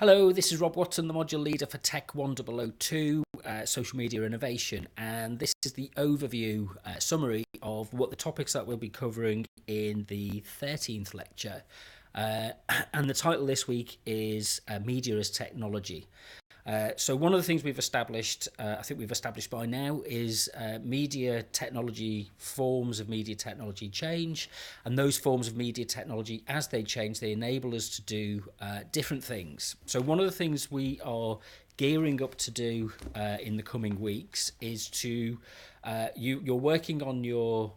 Hello, this is Rob Watson, the module leader for TECH1002, Social Media Innovation, and this is the overview summary of what the topics that we'll be covering in the 13th lecture. And the title this week is Media as Technology. So one of the things we've established, I think we've established by now, is media technology, forms of media technology change, and those forms of media technology, as they change, they enable us to do different things. So one of the things we are gearing up to do in the coming weeks is to, you're working on your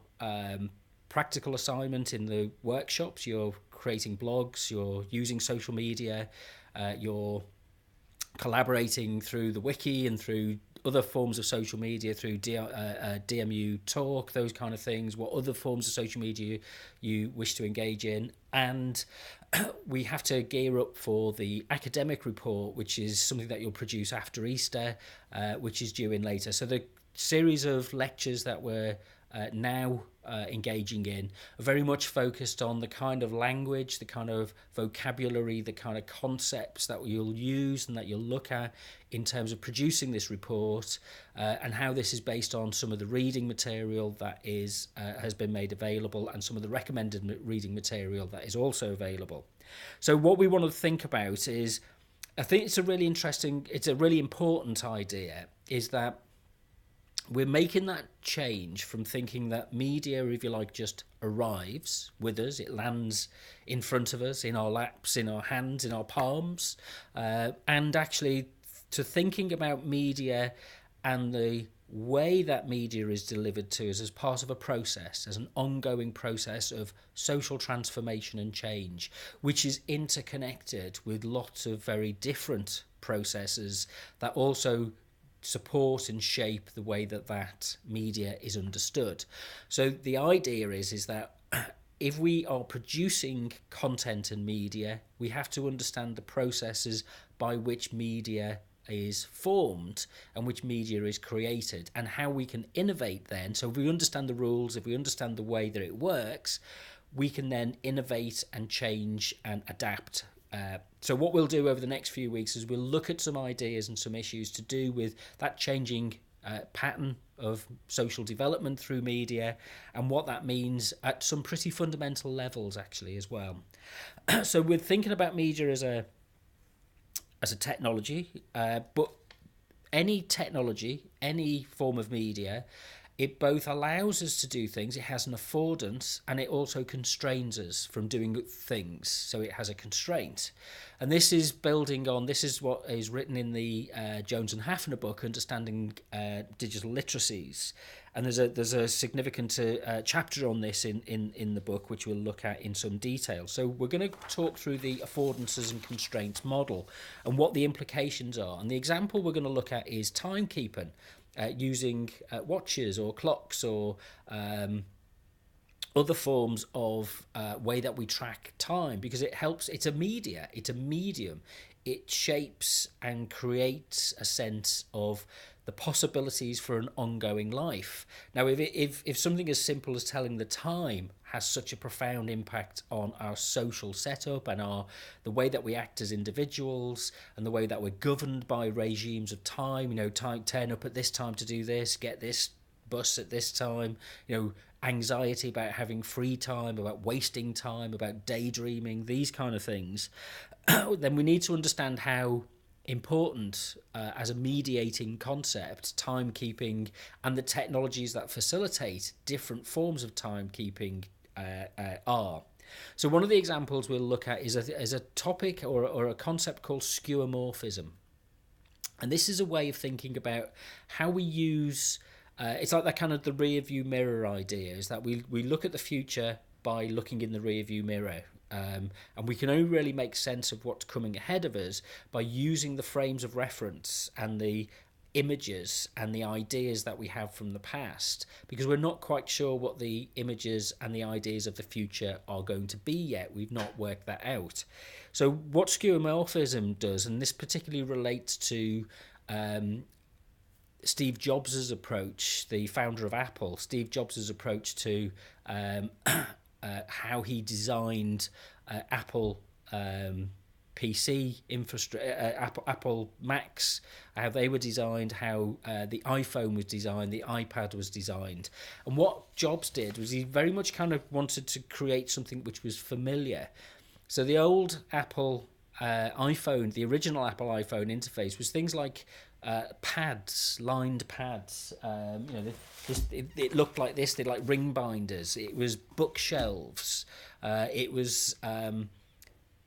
practical assignment in the workshops, you're creating blogs, you're using social media, you're collaborating through the wiki and through other forms of social media, through DMU talk, those kind of things, what other forms of social media you wish to engage in. And we have to gear up for the academic report, which is something that you'll produce after Easter, which is due in later. So the series of lectures that we're now engaging in are very much focused on the kind of language, the kind of vocabulary, the kind of concepts that you'll use and that you'll look at in terms of producing this report, and how this is based on some of the reading material that is has been made available and some of the recommended reading material that is also available. So what we want to think about is, I think it's a really important idea, is that we're making that change from thinking that media, if you like, just arrives with us, it lands in front of us, in our laps, in our hands, in our palms, and actually to thinking about media and the way that media is delivered to us as part of a process, as an ongoing process of social transformation and change, which is interconnected with lots of very different processes that also support and shape the way that media is understood. So the idea is that if we are producing content and media, we have to understand the processes by which media is formed and which media is created, and how we can innovate then. So if we understand the rules, if we understand the way that it works, we can then innovate and change and adapt. So what we'll do over the next few weeks is we'll look at some ideas and some issues to do with that changing pattern of social development through media, and what that means at some pretty fundamental levels actually as well. So we're thinking about media as a technology, but any technology, any form of media, it both allows us to do things, it has an affordance, and it also constrains us from doing things. So it has a constraint. And this is building on, this is what is written in the Jones and Hafner book, Understanding Digital Literacies. And there's a significant chapter on this in the book, which we'll look at in some detail. So we're going to talk through the affordances and constraints model and what the implications are. And the example we're going to look at is timekeeping. Using watches or clocks or other forms of way that we track time, because it helps. It's a medium. It shapes and creates a sense of the possibilities for an ongoing life. Now, if something as simple as telling the time has such a profound impact on our social setup and the way that we act as individuals and the way that we're governed by regimes of time, turn up at this time to do this, get this bus at this time, anxiety about having free time, about wasting time, about daydreaming, these kind of things, then we need to understand how important as a mediating concept timekeeping and the technologies that facilitate different forms of timekeeping are. So one of the examples we'll look at is a topic or a concept called skeuomorphism. And this is a way of thinking about how we use, it's like that kind of the rear view mirror idea, is that we look at the future by looking in the rear view mirror. And we can only really make sense of what's coming ahead of us by using the frames of reference and the images and the ideas that we have from the past, because we're not quite sure what the images and the ideas of the future are going to be yet. We've not worked that out. So what skeuomorphism does, and this particularly relates to Steve Jobs' approach, the founder of Apple, Steve Jobs' approach to how he designed Apple PC infrastructure, Apple Macs, how they were designed, how the iPhone was designed, the iPad was designed. And what Jobs did was he very much kind of wanted to create something which was familiar. So the old Apple iPhone, the original Apple iPhone interface was things like pads, lined pads. It looked like this. They're like ring binders. It was bookshelves. It was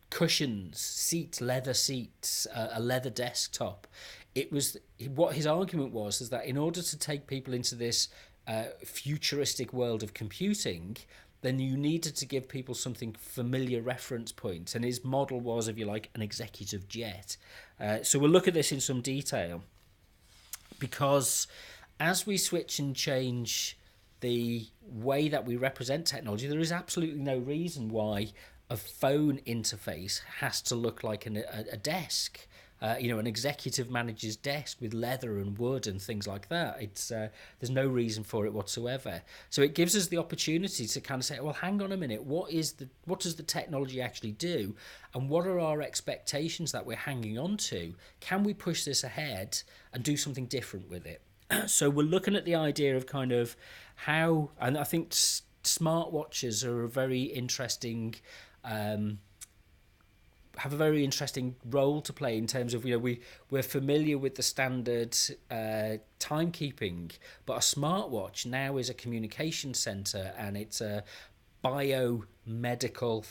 cushions, seats, leather seats, a leather desktop. It was what his argument was is that in order to take people into this futuristic world of computing, then you needed to give people something familiar reference point. And his model was, if you like, an executive jet. So we'll look at this in some detail, because as we switch and change the way that we represent technology, there is absolutely no reason why a phone interface has to look like a desk. An executive manager's desk with leather and wood and things like that. It's there's no reason for it whatsoever. So it gives us the opportunity to kind of say, well, hang on a minute, what does the technology actually do, and what are our expectations that we're hanging on to? Can we push this ahead and do something different with it? So we're looking at the idea of kind of how, and I think smartwatches are a very interesting. Have a very interesting role to play in terms of, we're familiar with the standard timekeeping, but a smartwatch now is a communication center, and it's a biomedical,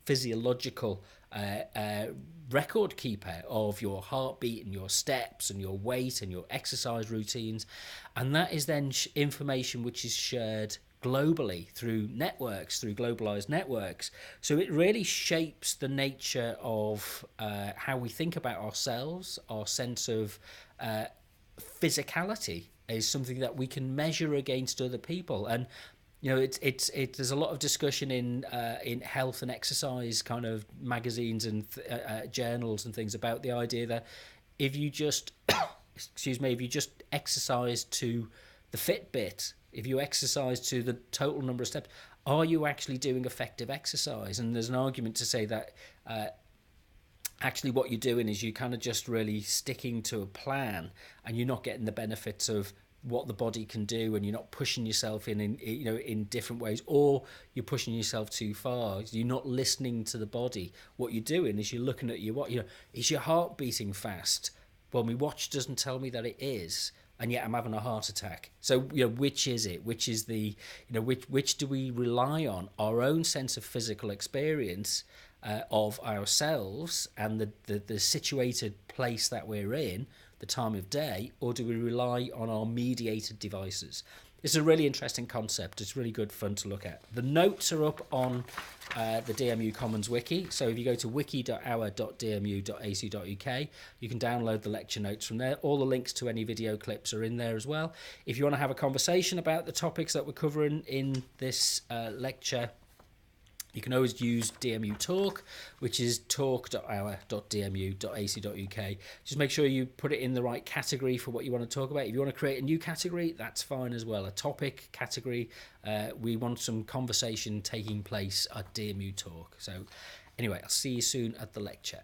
physiological record keeper of your heartbeat and your steps and your weight and your exercise routines, and that is then information which is shared globally through networks, through globalized networks. So it really shapes the nature of how we think about ourselves. Our sense of physicality is something that we can measure against other people. And there's a lot of discussion in health and exercise kind of magazines and journals and things about the idea that if you just if you just exercise to the Fitbit, if you exercise to the total number of steps, are you actually doing effective exercise? And there's an argument to say that actually what you're doing is you kind of just really sticking to a plan, and you're not getting the benefits of what the body can do, and you're not pushing yourself in different ways, or you're pushing yourself too far. You're not listening to the body. What you're doing is you're looking at is your heart beating fast? Well, my watch doesn't tell me that it is, and yet I'm having a heart attack. So, which is it? Which is which do we rely on? Our own sense of physical experience of ourselves and the situated place that we're in, the time of day, or do we rely on our mediated devices? It's a really interesting concept. It's really good fun to look at. The notes are up on the DMU Commons wiki. So if you go to wiki.our.dmu.ac.uk, you can download the lecture notes from there. All the links to any video clips are in there as well. If you want to have a conversation about the topics that we're covering in this lecture, you can always use DMU Talk, which is talk.our.dmu.ac.uk. Just make sure you put it in the right category for what you want to talk about. If you want to create a new category, that's fine as well. A topic category. We want some conversation taking place at DMU Talk. So anyway, I'll see you soon at the lecture.